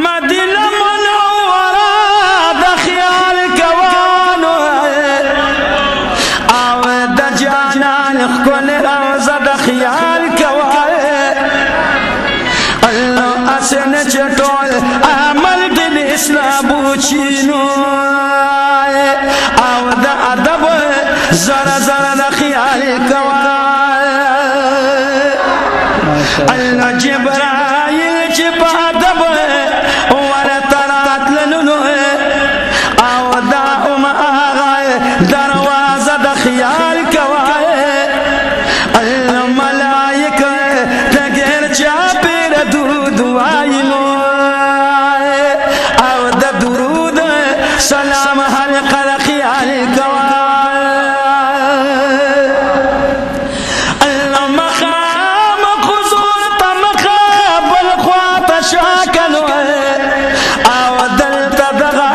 مدینه منوره د خیال کوانو او د جانان ښکلې روضه د خیال کوانو الله اسن چې ټول عمل د اسلام بوچینو او د ادب زره زره د خیال کوانو الله جبرائیل چې په ادب ورته راتللو او دا دروازه د خیال کوانو الله ملائکه د غیر چاپېر درود وایلو او د درود سلام حلقه د خیال کوانو الله مخام حضور ته مقابل خواته شاکلو او دلته دغه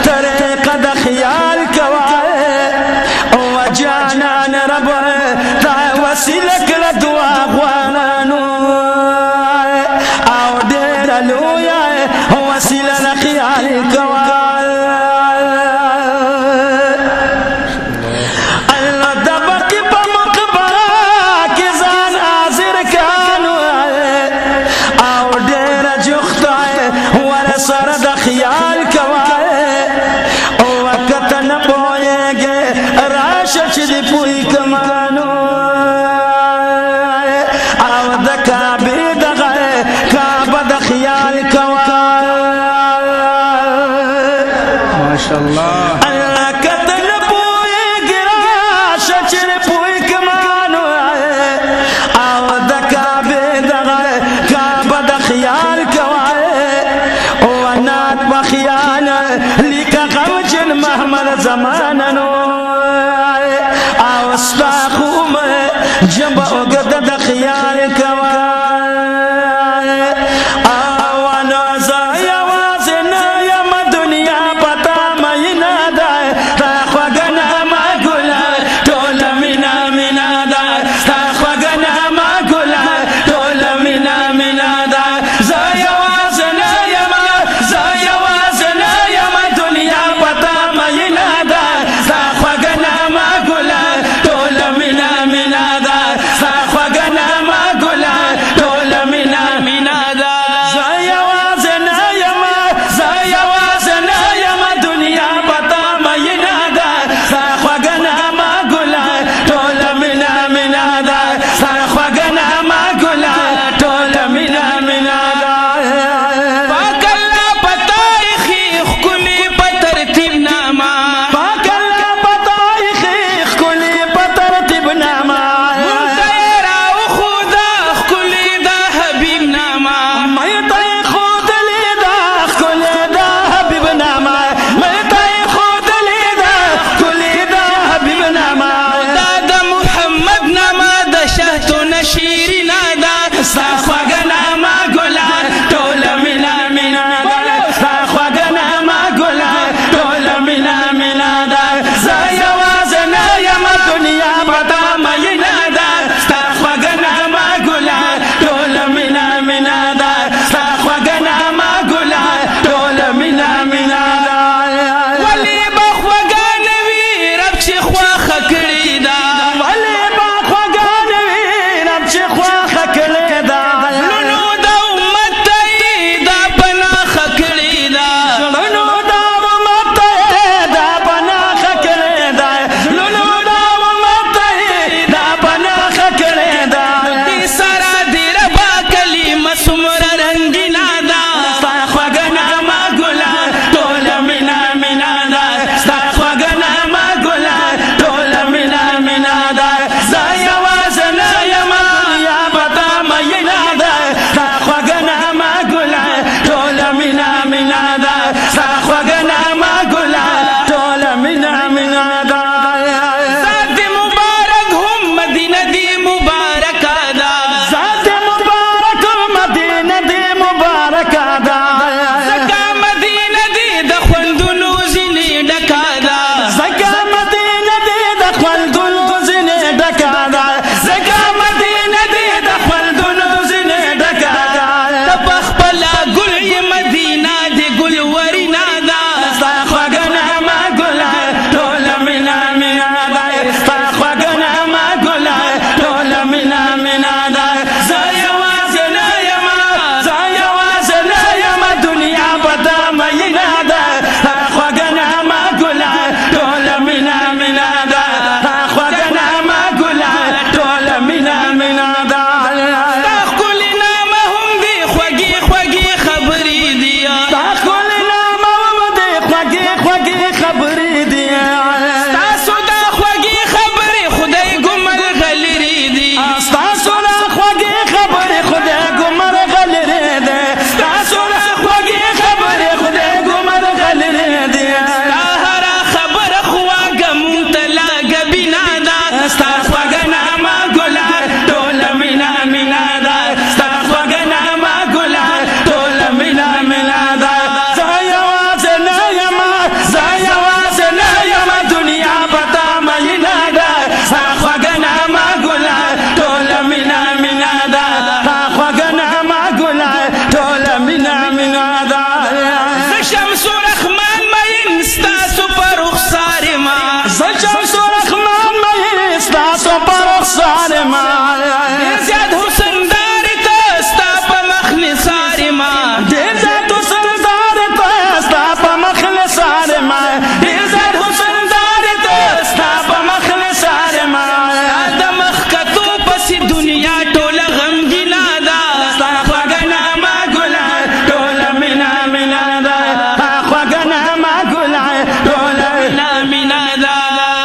طریقه د خیال کوانو وجانان رب دا وسیله کړه دعا غوانانو او ډېره لویه وسیله د خیال کوانو الله د بقي په مقبره کې ځان حاضر کانو او ډېره جوخته ورسره د خیال کوانو وقت نه پوهېږې راشه چې دې پوی کمانو او د کعبې دغه کعبه د خیال کوانو ماشاءالله